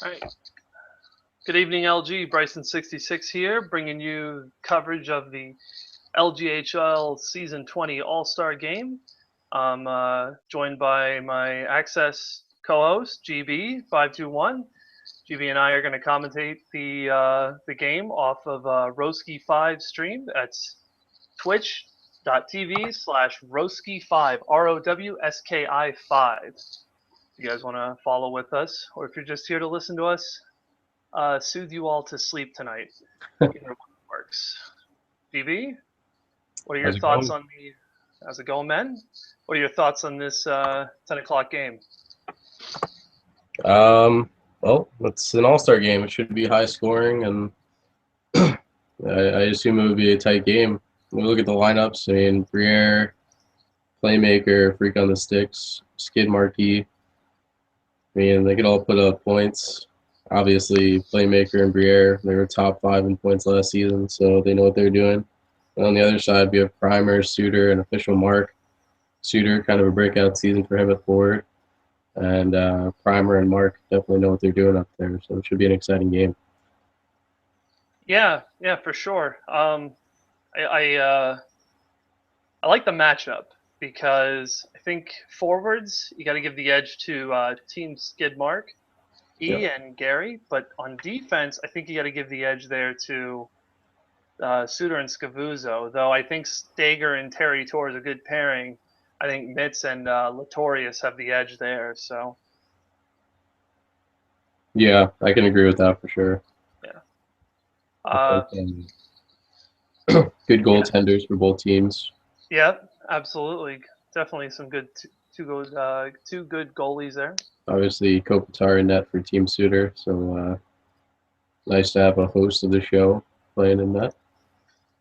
All right. Good evening, LG. Brisan66 here, bringing you coverage of the LGHL Season 20 All-Star Game. I'm joined by my Access co-host, GB521. GB and I are going to commentate the game off of Roski5 stream. That's twitch.tv/Roski5, ROWSKI5. If you guys want to follow with us, or if you're just here to listen to us, soothe you all to sleep tonight. Either one works. BB, what are your How's it thoughts going? on the? How's it going, men? What are your thoughts on this 10 o'clock game? Well, it's an all-star game. It should be high scoring, and I assume it would be a tight game. When we look at the lineups, I mean, Briere, Playmaker, Freak on the Sticks, Skid Marquee. I mean, they could all put up points. Obviously, Playmaker and Briere, they were top 5 in points last season, so they know what they're doing. And on the other side, we have Primer, Suter, and Official Mark. Suter, kind of a breakout season for him at forward. And Primer and Mark definitely know what they're doing up there, so it should be an exciting game. Yeah, for sure. I like the matchup because I think forwards you got to give the edge to Team Skidmark, and Gary, but on defense I think you got to give the edge there to Suter and Scavuzzo. Though I think Stager and Terry Tor is a good pairing. I think Mitz and Latorius have the edge there. So Yeah, I can agree with that for sure. yeah. I think, good goaltenders for both teams. Yeah, absolutely. Definitely some good two good goalies there. Obviously, Kopitar and net for Team Suter, so nice to have a host of the show playing in that.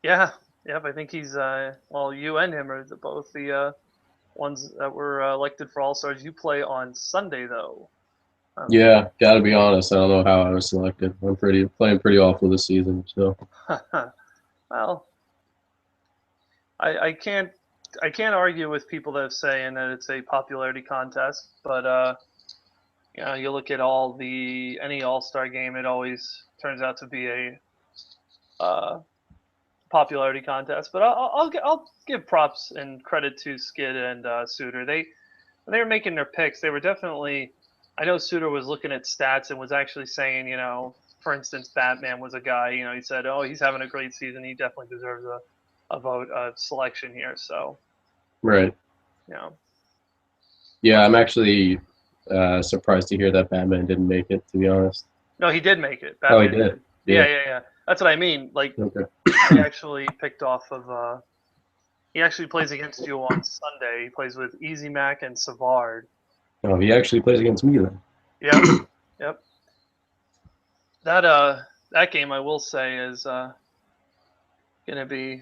Yeah, yep. I think he's well, you and him are both the ones that were elected for All Stars. You play on Sunday though. Yeah, gotta be honest. I don't know how I was selected. I'm playing pretty awful this season. So Well, I can't argue with people that are saying that it's a popularity contest, but you look at any All Star game, it always turns out to be a popularity contest. But I'll give props and credit to Skid and Suter. When they were making their picks, they were definitely. I know Suter was looking at stats and was actually saying, for instance, Batman was a guy. He said, "Oh, he's having a great season. He definitely deserves a vote of selection here." So, right. Yeah, I'm actually surprised to hear that Batman didn't make it. To be honest. No, he did make it. Oh, he Batman did. Yeah. That's what I mean. Like, Okay. he actually picked off of. He actually plays against you on Sunday. He plays with Easy Mac and Savard. Oh, he actually plays against me then. Yep. That game, I will say, is gonna be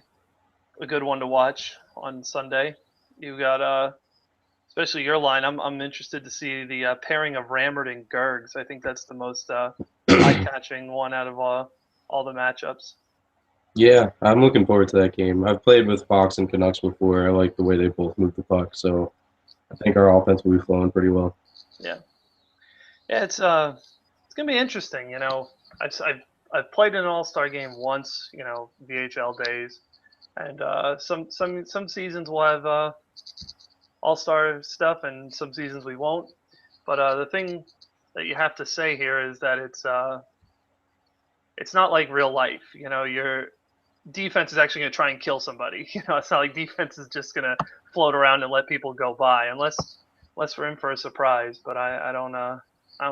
a good one to watch on Sunday. You got especially your line. I'm interested to see the pairing of Rammert and Gergs. I think that's the most eye-catching one out of all the matchups. Yeah, I'm looking forward to that game. I've played with Fox and Canucks before. I like the way they both move the puck, so I think our offense will be flowing pretty well. Yeah, it's gonna be interesting. I've played in an All-Star game once. VHL days, and some seasons we'll have All-Star stuff, and some seasons we won't. But the thing that you have to say here is that it's not like real life. Your defense is actually going to try and kill somebody. It's not like defense is just going to float around and let people go by, unless we're in for a surprise. But I don't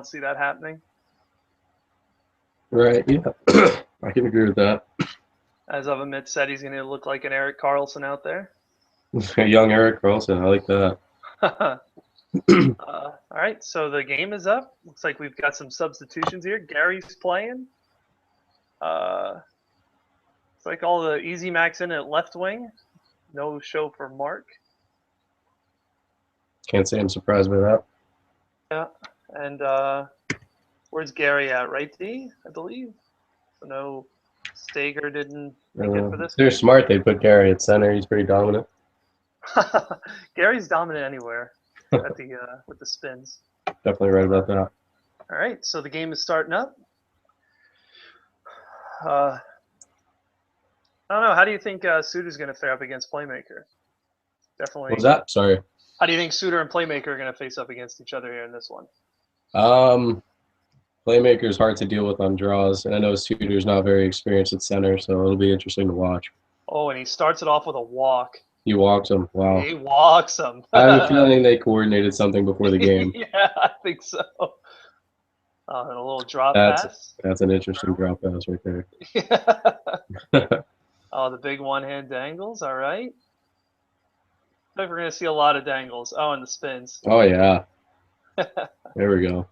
see that happening. Right. Yeah, I can agree with that. As of Amit said, he's going to look like an Erik Karlsson out there. Young Erik Karlsson, I like that. All right, so the game is up. Looks like we've got some substitutions here. Gary's playing. It's like all the Easy Max in at left wing. No show for Mark. Can't say I'm surprised by that. Yeah, and where's Gary at? Right D, I believe. So no, Stager didn't make it for this. They're smart. They put Gary at center. He's pretty dominant. Gary's dominant anywhere at the with the spins. Definitely right about that. All right, so the game is starting up. I don't know. How do you think Suter's going to fare up against Playmaker? Definitely. What was that? Sorry. How do you think Suter and Playmaker are going to face up against each other here in this one? Playmaker's hard to deal with on draws, and I know Suter's not very experienced at center, so it'll be interesting to watch. Oh, and he starts it off with a walk. He walks him. Wow. He walks him. I have a feeling they coordinated something before the game. Yeah, I think so. And a little drop pass. That's an interesting drop pass right there. Oh, the big one-hand dangles. All right. I think we're going to see a lot of dangles. Oh, and the spins. Oh, yeah. There we go.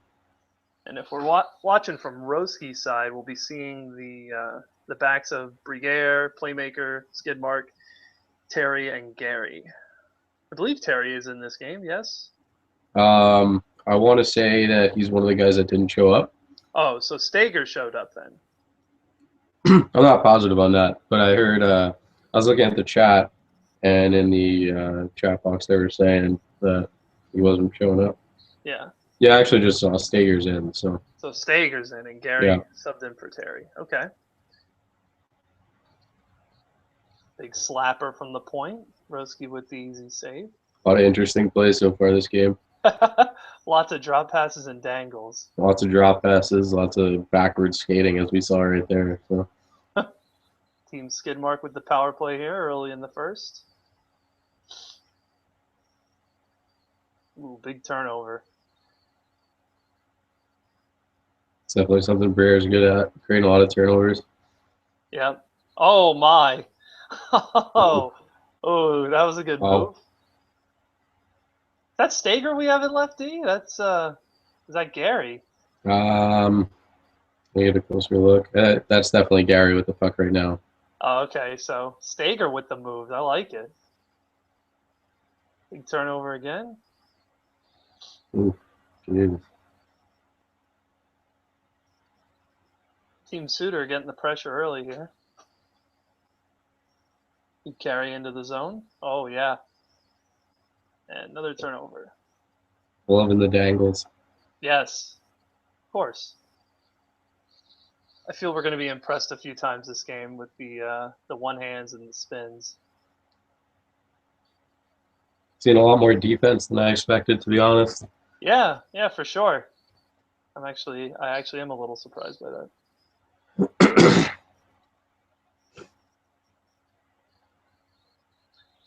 And if we're watching from Roski's side, we'll be seeing the backs of Briere, Playmaker, Skidmark, Terry, and Gary. I believe Terry is in this game, yes? I want to say that he's one of the guys that didn't show up. Oh, so Stager showed up then. I'm not positive on that, but I heard I was looking at the chat, and in the chat box they were saying that he wasn't showing up. Yeah. Yeah, I actually just saw Stager's in. So Stager's in, and Gary subbed in for Terry. Okay. Big slapper from the point. Roski with the easy save. A lot of interesting plays so far this game. Lots of drop passes and dangles. Lots of drop passes, lots of backwards skating, as we saw right there. So. Team Skidmark with the power play here early in the first. Ooh, big turnover. It's definitely something Brier's good at, creating a lot of turnovers. Yep. Oh, my. Oh, that was a good move. That's Stager we have at lefty? That's is that Gary? Let me get a closer look. That's definitely Gary with the puck right now. Oh, okay. So Stager with the moves. I like it. Big turnover again. Ooh, geez. Team Suter getting the pressure early here. Big carry into the zone. Oh, yeah. And another turnover. Loving the dangles. Yes, of course. I feel we're going to be impressed a few times this game with the one hands and the spins. Seen a lot more defense than I expected, to be honest. Yeah, for sure. I actually am a little surprised by that.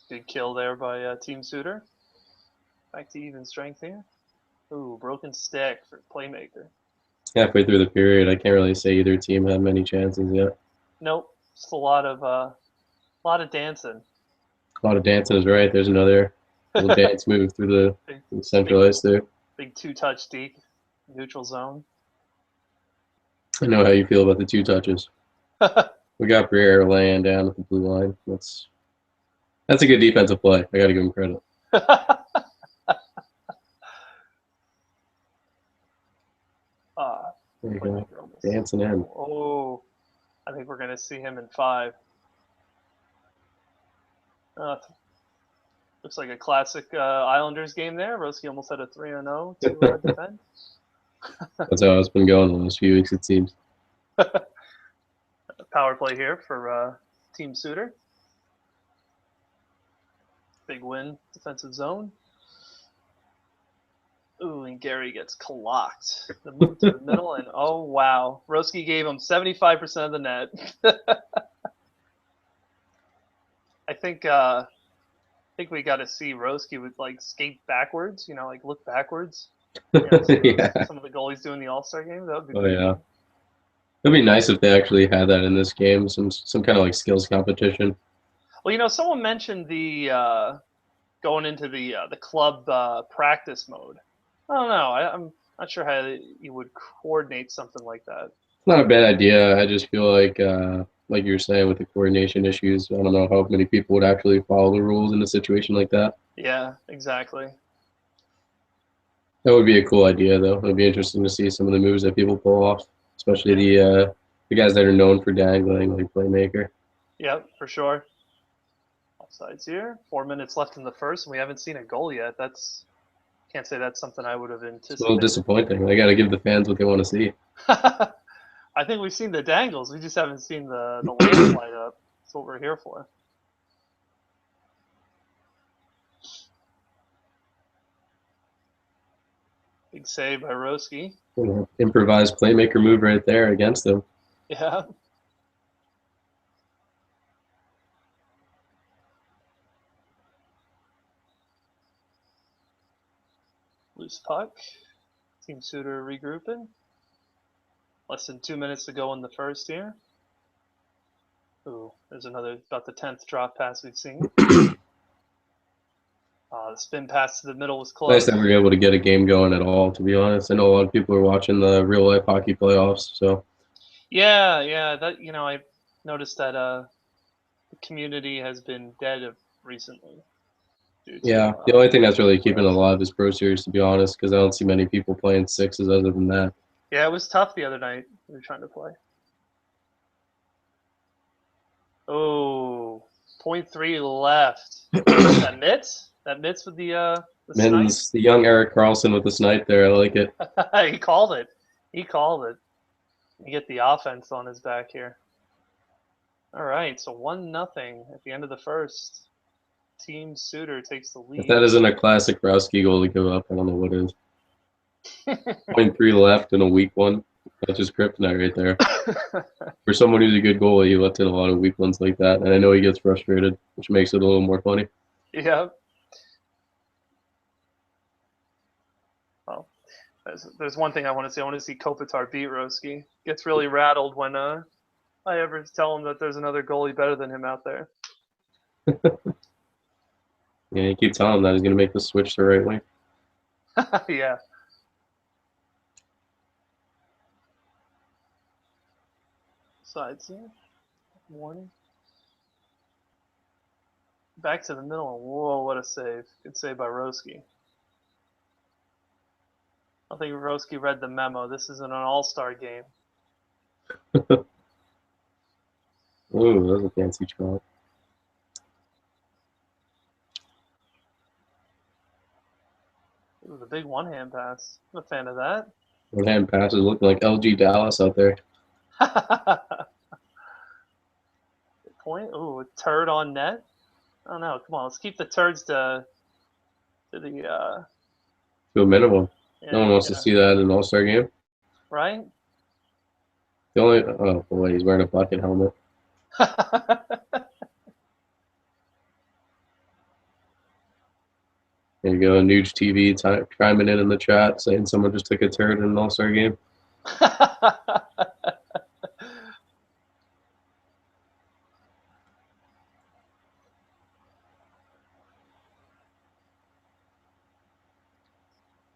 Good kill there by Team Suter. Back to even strength here. Ooh, broken stick for Playmaker. Halfway through the period, I can't really say either team had many chances yet. Nope, just a lot of dancing. A lot of dancing is right. There's another little dance move through the central ice there. Big two-touch deke, neutral zone. I know how you feel about the two touches. We got Briere laying down at the blue line. That's a good defensive play. I got to give him credit. There you go. Dancing in. Oh, I think we're going to see him in 5. Looks like a classic Islanders game there. Roski almost had a 3-0 to defend. That's how it's been going the last few weeks, it seems. Power play here for Team Suter. Big win, defensive zone. Ooh, and Gary gets clocked. The move to the middle, and oh, wow. Roski gave him 75% of the net. I think we got to see Roski with, like, skate backwards, like, look backwards. Some of the goalies do in the All-Star game. That would be cool. Yeah. It'd be nice if they actually had that in this game, some kind of, like, skills competition. Well, someone mentioned the going into the club practice mode. I don't know. I'm not sure how you would coordinate something like that. It's not a bad idea. I just feel like you're saying with the coordination issues, I don't know how many people would actually follow the rules in a situation like that. Yeah, exactly. That would be a cool idea, though. It would be interesting to see some of the moves that people pull off, especially the guys that are known for dangling, like Playmaker. Yep, for sure. Offsides here. 4 minutes left in the first, and we haven't seen a goal yet. That's Can't say that's something I would have It's a little anticipated. disappointing. They got to give the fans what they want to see. I think we've seen the dangles. We just haven't seen the lamps light up. That's what we're here for. Big save by Roski. Improvised playmaker move right there against them. Yeah. Loose puck. Team Suitor regrouping. Less than 2 minutes to go in the first here. Ooh, there's another, about the 10th drop pass we've seen. The spin pass to the middle was close. Nice that we were able to get a game going at all, to be honest. I know a lot of people are watching the real life hockey playoffs, so. Yeah, that I noticed that the community has been dead recently. Yeah, the only thing that's really keeping it alive is Pro Series, to be honest, because I don't see many people playing sixes other than that. Yeah, it was tough the other night. We were trying to play. Oh, 0.3 left. That mitts? That mitts with the Men's, the young Eric Carlson with the snipe there. I like it. He called it. He called it. You get the offense on his back here. All right, so 1-0 at the end of the first. Team Suitor takes the lead. If that isn't a classic Browski goal to give up, I don't know what is. 0.3 left in a weak one. That's just kryptonite right there. For someone who's a good goalie, he lets in a lot of weak ones like that, and I know he gets frustrated, which makes it a little more funny. Yeah. Well, there's one thing I want to see. I want to see Kopitar beat Roski. Gets really rattled when I ever tell him that there's another goalie better than him out there. Yeah, you keep telling him that he's going to make the switch the right way. Yeah. Sides here. Warning. Back to the middle. Whoa, what a save. Good save by Roski. I think Roski read the memo. This isn't an all-star game. Ooh, that was a fancy shot. It was a big one-hand pass. I'm a fan of that. One-hand passes looking like LG Dallas out there. Good point. Ooh, a turd on net. I don't know. Come on, let's keep the turds to the To a minimum. yeah, No one wants to see that in an all-star game. right? The only oh boy, he's wearing a bucket helmet. There you go, Nuge TV chiming in the chat saying someone just took a turd in an all-star game.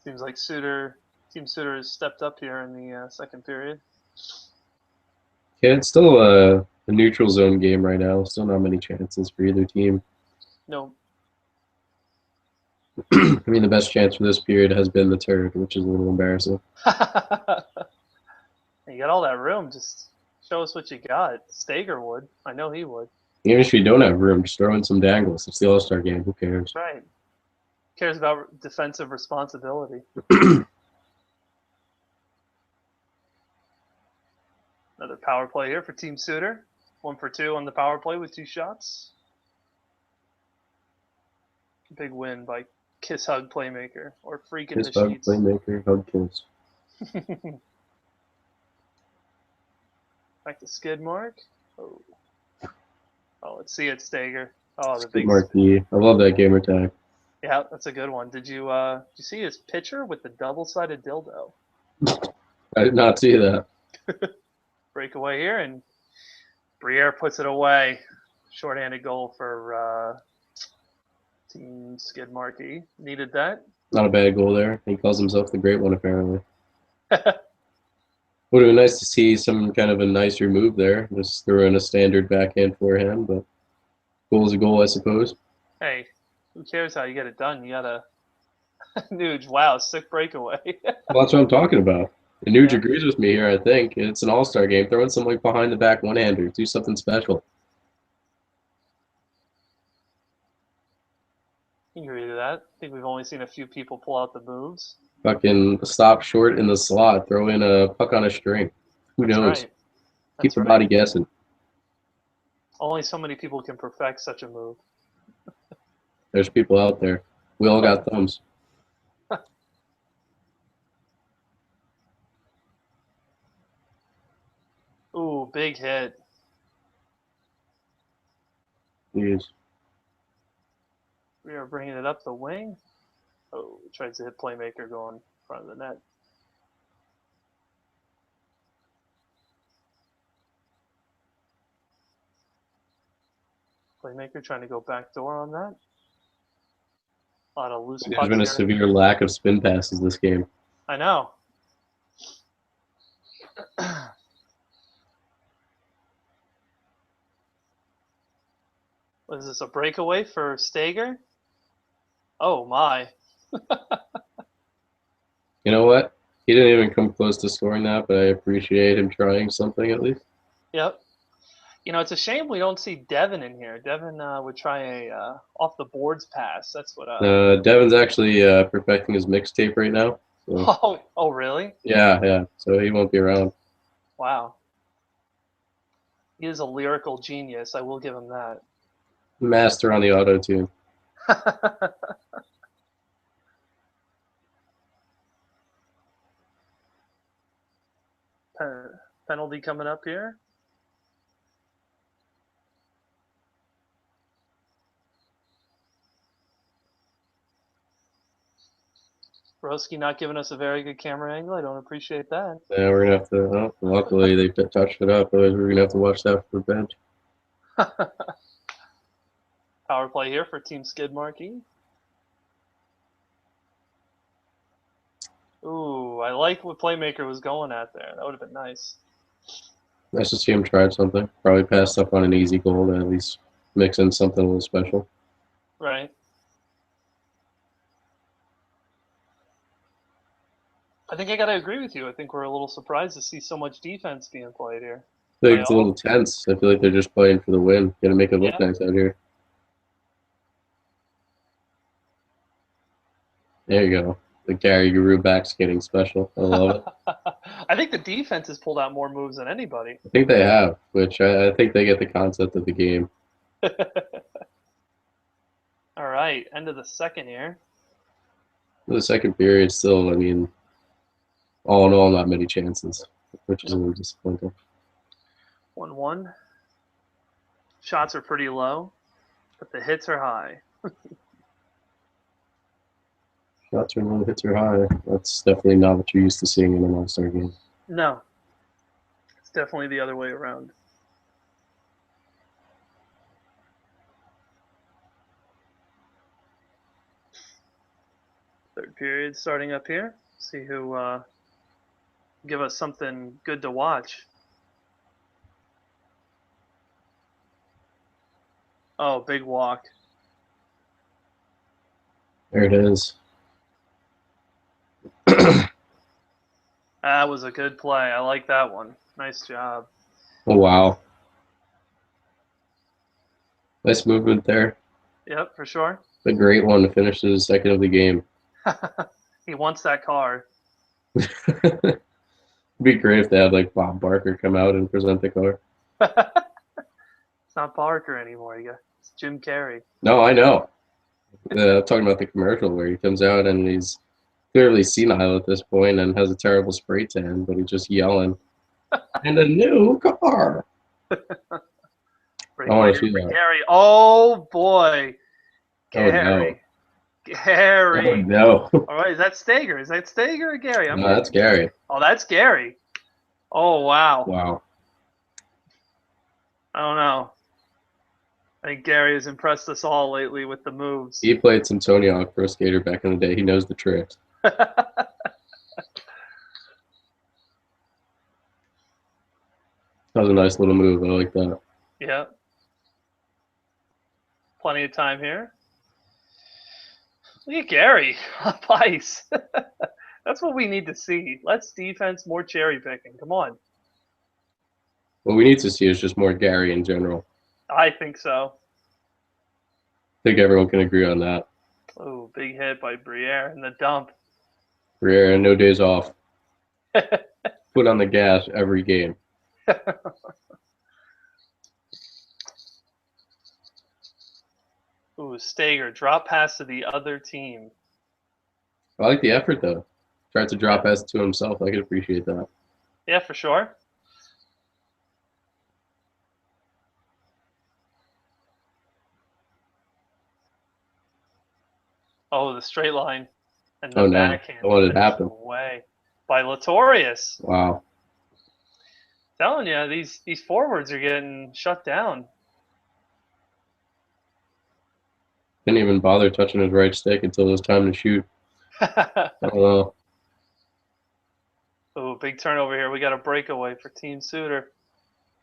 Seems like Team Suitor has stepped up here in the second period. Yeah, it's still a neutral zone game right now. Still not many chances for either team. No. I mean, the best chance for this period has been the turd, which is a little embarrassing. You got all that room. Just show us what you got. Stager would. I know he would. Even if you don't have room, just throw in some dangles. It's the all-star game. Who cares? Right. Cares about defensive responsibility. Another power play here for Team Suitor. 1 for 2 on the power play with 2 shots. Big win by Kiss Hug Playmaker or Freak in Kiss the hug Sheets. playmaker, hug kiss. Back to skid mark. Oh, let's see it, Stager. Oh, the Skid big marquee. I love that gamer tag. Yeah, that's a good one. Did you see his picture with the double-sided dildo? I did not see that. Breakaway here, and Briere puts it away. Short-handed goal for Team Skid Marquee. Needed that. Not a bad goal there. He calls himself the great one, apparently. Would have been nice to see some kind of a nicer move there. Just throw in a standard backhand forehand, but goal is a goal, I suppose. Hey, who cares how you get it done? You got a Nuge. Wow, sick breakaway. Well, that's what I'm talking about. And Nuge agrees with me here, I think. It's an all-star game. Throw in some like behind-the-back one-hander. Do something special. He can agree to that. I think we've only seen a few people pull out the moves. Fucking stop short in the slot, throw in a puck on a string. Who That's knows? right. Keep That's the right. body guessing. Only so many people can perfect such a move. There's people out there. We all got thumbs. Ooh, big hit. Jeez. We are bringing it up the wing. Oh, tries to hit playmaker going in front of the net. Playmaker trying to go back door on that. A lot of loose There's pucks been a here. severe lack of spin passes this game. I know. What is this, a breakaway for Stager? Oh my. You know what? He didn't even come close to scoring that, but I appreciate him trying something at least. Yep. You know, it's a shame we don't see Devin in here. Devin would try a off the boards pass. That's what. Devin's actually perfecting his mixtape right now. So Oh, really? yeah. So he won't be around. Wow. He is a lyrical genius. I will give him that. Master on the auto tune. Penalty coming up here. Broski not giving us a very good camera angle. I don't appreciate that. Yeah, we're gonna have to. Oh, luckily, they touched it up. Otherwise, we're gonna have to watch that for the bench. Power play here for Team Skid Marquee. Ooh, I like what Playmaker was going at there. That would have been nice. Nice to see him try something. Probably passed up on an easy goal to at least mix in something a little special. Right. I think I got to agree with you. I think we're a little surprised to see so much defense being played here. I feel like it's a little tense. I feel like they're just playing for the win. Gonna make it look nice out here. There you go. The Gary Guru back skating special. I love it. I think the defense has pulled out more moves than anybody. I think they have, which I think they get the concept of the game. All right, end of the second here. The second period, still, I mean, all in all, not many chances, which is a little disappointing. 1-1. Shots are pretty low, but the hits are high. Shots are low, hits are high. That's definitely not what you're used to seeing in an All-Star game. No, it's definitely the other way around. Third period starting up here. See who give us something good to watch. Oh, big walk. There it is. That was a good play. I like that one. Nice job. Oh, wow. Nice movement there. Yep, for sure. A great one to finish the second of the game. He wants that car. It'd be great if they had like Bob Barker come out and present the car. It's not Barker anymore. It's Jim Carrey. No, I know. I'm talking about the commercial where he comes out and he's clearly senile at this point and has a terrible spray tan, but he's just yelling, and a new car. I want to see that. Gary. Oh, boy. Gary. Oh, no. Gary. Oh, no. All right, is that Stager? Is that Stager or Gary? No, that's Gary. Oh, that's Gary. Oh, wow. Wow. I don't know. I think Gary has impressed us all lately with the moves. He played some Tony Hawk Pro Skater back in the day. He knows the tricks. That was a nice little move. I like that. Yeah. Plenty of time here. Look at Gary. Up ice. That's what we need to see. Less defense, more cherry picking. Come on. What we need to see is just more Gary in general. I think so. I think everyone can agree on that. Oh, big hit by Briere in the dump. Briere, no days off. Foot on the gas every game. Ooh, Stager, drop pass to the other team. I like the effort though. Tried to drop S to himself. I could appreciate that. Yeah, for sure. Oh, the straight line and the Oh no. backhand What did finish happen? away by Latorius. Wow. Telling you, these forwards are getting shut down. Didn't even bother touching his right stick until it was time to shoot. I don't know. Oh, big turnover here. We got a breakaway for Team Suitor.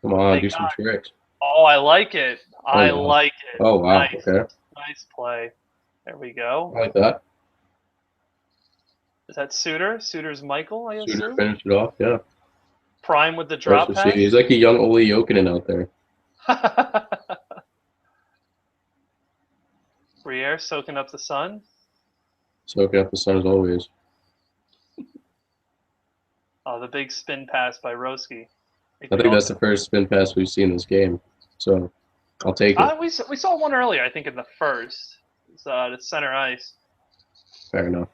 Come on, They do some got. tricks. Oh, I like it. Oh I no. like it. Oh wow. Nice, Okay. nice play. There we go. I like that. Is that Suitor? Suitor's Michael, I Suitor assume. finished it off. Yeah. Prime with the Nice drop to see. pass. He's like a young Ole Jokinen out there. Briere soaking up the sun. Soaking up the sun as always. Oh, the big spin pass by Roski. I think that's the first spin pass we've seen this game. So I'll take it. We saw one earlier, I think, in the first. It's the center ice. Fair enough.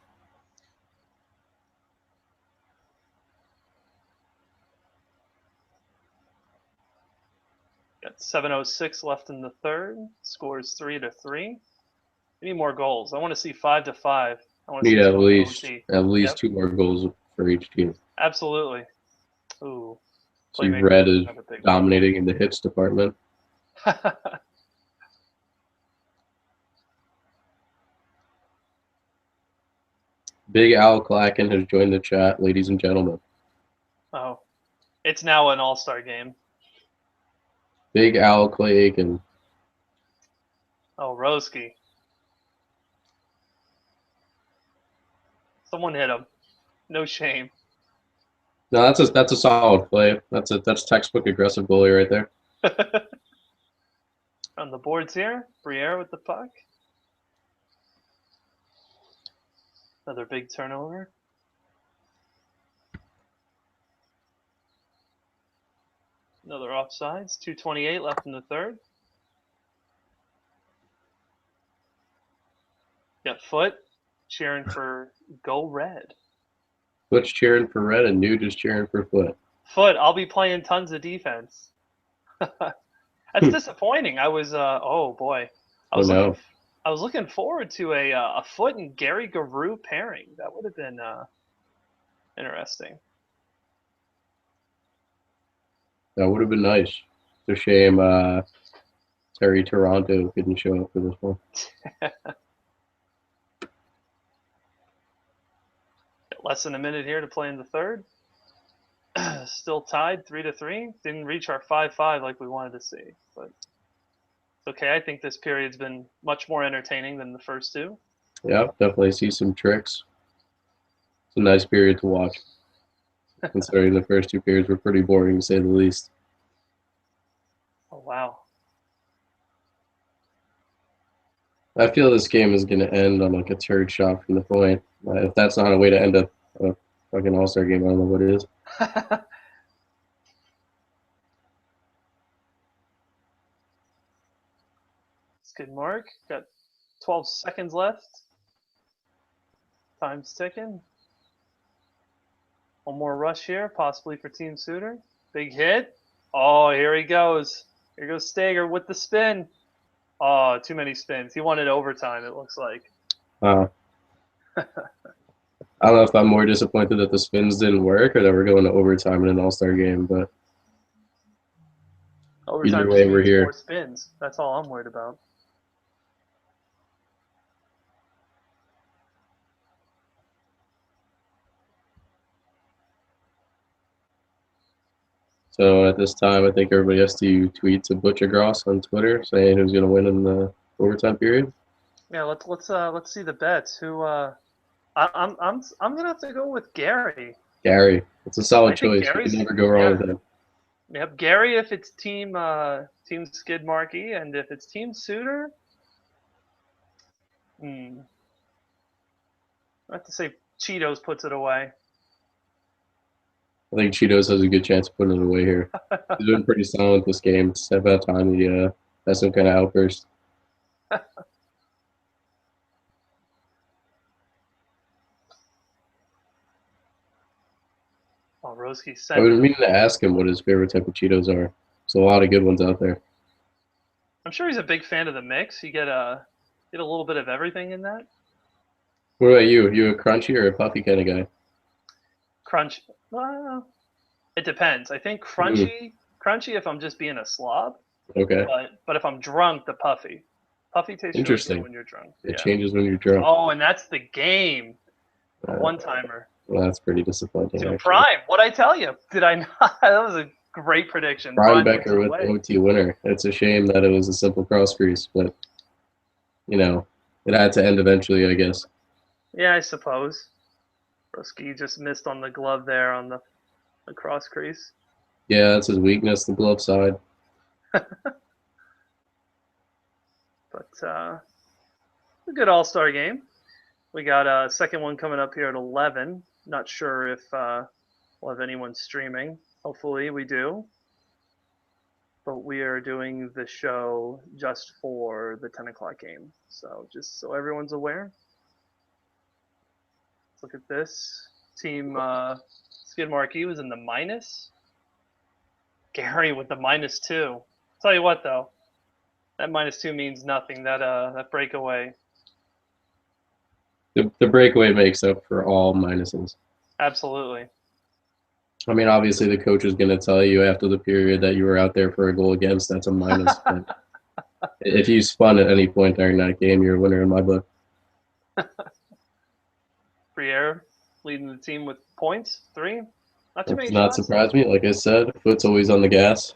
Got 7:06 left in the third. Scores 3-3. We need more goals. I want to see 5-5. I want to see Need us at go least OT. Yep. 2 more goals for each team. Absolutely. Ooh. See, Red is dominating in the hits department. Big Al Clacken has joined the chat, ladies and gentlemen. Oh, it's now an all-star game. Big Al Clay Aiken. Oh, Roski. Someone hit him. No shame. No, that's a solid play. That's textbook aggressive goalie right there. On the boards here, Briere with the puck. Another big turnover. Another offsides. 2:28 left in the third. Got Foot cheering for Go Red. Foot's cheering for Red and Nude is cheering for Foot. Foot, I'll be playing tons of defense. That's disappointing. I was oh boy. I was looking forward to a Foot and Gary Garou pairing. That would have been interesting. That would have been nice. It's a shame Terry Toronto couldn't show up for this one. Less than a minute here to play in the third. Still tied 3-3. Didn't reach our 5-5 like we wanted to see, but it's okay. I think this period's been much more entertaining than the first two. Yeah, definitely see some tricks. It's a nice period to watch. Considering the first 2 periods were pretty boring to say the least. Oh wow. I feel this game is going to end on like a turd shot from the point. If that's not a way to end a fucking All-Star game, I don't know what it is. It's good, Mark. Got 12 seconds left. Time's ticking. One more rush here, possibly for Team Suitor. Big hit. Oh, here he goes. Here goes Stager with the spin. Oh, too many spins. He wanted overtime, it looks like. I don't know if I'm more disappointed that the spins didn't work or that we're going to overtime in an All-Star game, but Overtime either way, we're here. More spins. That's all I'm worried about. So at this time, I think everybody has to tweet to Butchergross on Twitter saying who's going to win in the overtime period. Yeah, let's see the bets. Who I'm gonna have to go with Gary. Gary, it's a solid choice. You can never go wrong with him. Yep, Gary if it's team Skid Marquee, and if it's Team Suitor, I have to say Cheetos puts it away. I think Cheetos has a good chance of putting it away here. He's been pretty silent this game. It's about time he has some kind of outburst. Oh, Roski I've sent been it. meaning to ask him what his favorite type of Cheetos are. There's a lot of good ones out there. I'm sure he's a big fan of the mix. You get a little bit of everything in that. What about you? Are you a crunchy or a puffy kind of guy? Crunch. Well, it depends. I think crunchy if I'm just being a slob, Okay. but if I'm drunk, the puffy. Puffy tastes really good Interesting. when you're drunk. It Yeah. changes when you're drunk. Oh, and that's the game. A Uh, one-timer. Well, that's pretty disappointing, To actually. Prime. What'd I tell you? Did I not? That was a great prediction. Brian Prime puts Becker it with the away. OT winner. It's a shame that it was a simple cross crease, but, you know, it had to end eventually, I guess. Yeah, I suppose. Roski just missed on the glove there on the cross crease. Yeah, that's his weakness, the glove side. But a good All-Star game. We got a second one coming up here at 11. Not sure if we'll have anyone streaming. Hopefully we do. But we are doing the show just for the 10 o'clock game. So just so everyone's aware. Let's look at this. Team Skid Marquee was in the minus. Gary with the -2. Tell you what though, that -2 means nothing. That breakaway. The breakaway makes up for all minuses. Absolutely. I mean, obviously, the coach is going to tell you after the period that you were out there for a goal against. That's a minus. But if you spun at any point during that game, you're a winner in my book. Briere leading the team with points, 3. Not too That many does not shots. surprise me. Like I said, foot's always on the gas.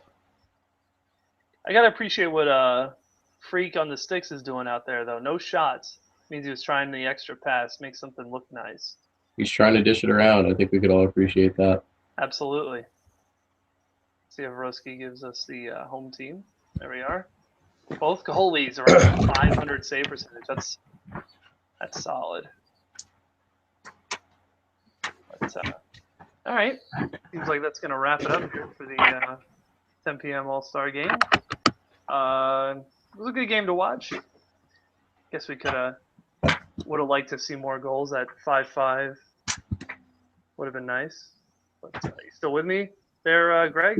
I gotta appreciate what Freak on the sticks is doing out there though. No shots means he was trying the extra pass, make something look nice. He's trying to dish it around. I think we could all appreciate that. Absolutely. See if Roski gives us the home team. There we are. Both goalies around 500 save percentage. That's solid. But, all right. Seems like that's going to wrap it up here for the 10 p.m. All-Star game. It was a good game to watch. Guess we would have liked to see more goals at 5-5. Would have been nice. But you still with me there, Greg?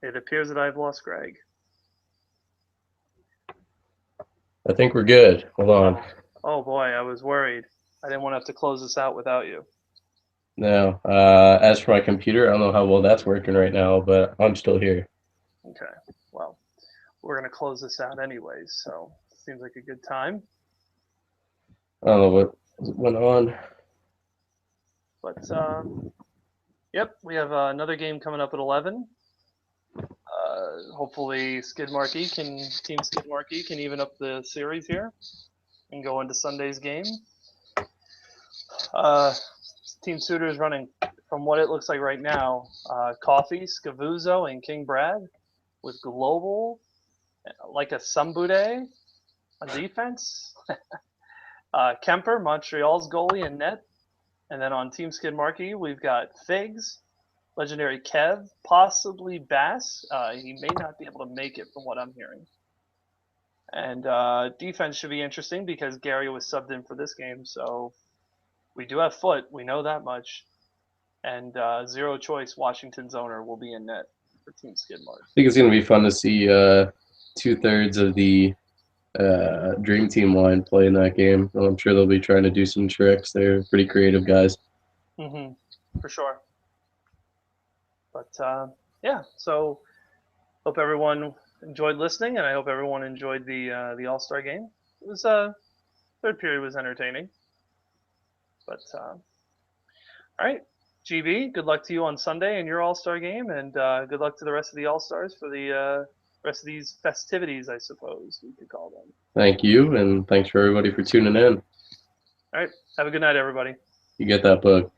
It appears that I've lost Greg. I think we're good. Hold on. Oh boy, I was worried. I didn't want to have to close this out without you. No. As for my computer, I don't know how well that's working right now, but I'm still here. Okay. Well, we're going to close this out anyways, so seems like a good time. I don't know what went on. But, yep, we have another game coming up at 11. Hopefully Team Skid Marquee can even up the series here and go into Sunday's game. Team Suitor is running, from what it looks like right now, Coffee, Scavuzzo, and King Brad with Global, like a Sambude on defense. Kemper, Montreal's goalie and net. And then on Team Skid Marquee, we've got Figs, Legendary Kev, possibly Bass. He may not be able to make it from what I'm hearing. And defense should be interesting because Gary was subbed in for this game, so we do have Foot. We know that much. And Zero Choice, Washington's owner, will be in net for Team Skid Mark. I think it's going to be fun to see 2/3 of the Dream Team line play in that game. I'm sure they'll be trying to do some tricks. They're pretty creative guys. Mm-hmm. For sure. But yeah, so hope everyone enjoyed listening, and I hope everyone enjoyed the All-Star game. It was third period was entertaining. But all right, GB, good luck to you on Sunday in your All-Star game, and good luck to the rest of the All-Stars for the rest of these festivities, I suppose we could call them. Thank you, and thanks for everybody for tuning in. All right, have a good night, everybody. You get that bug.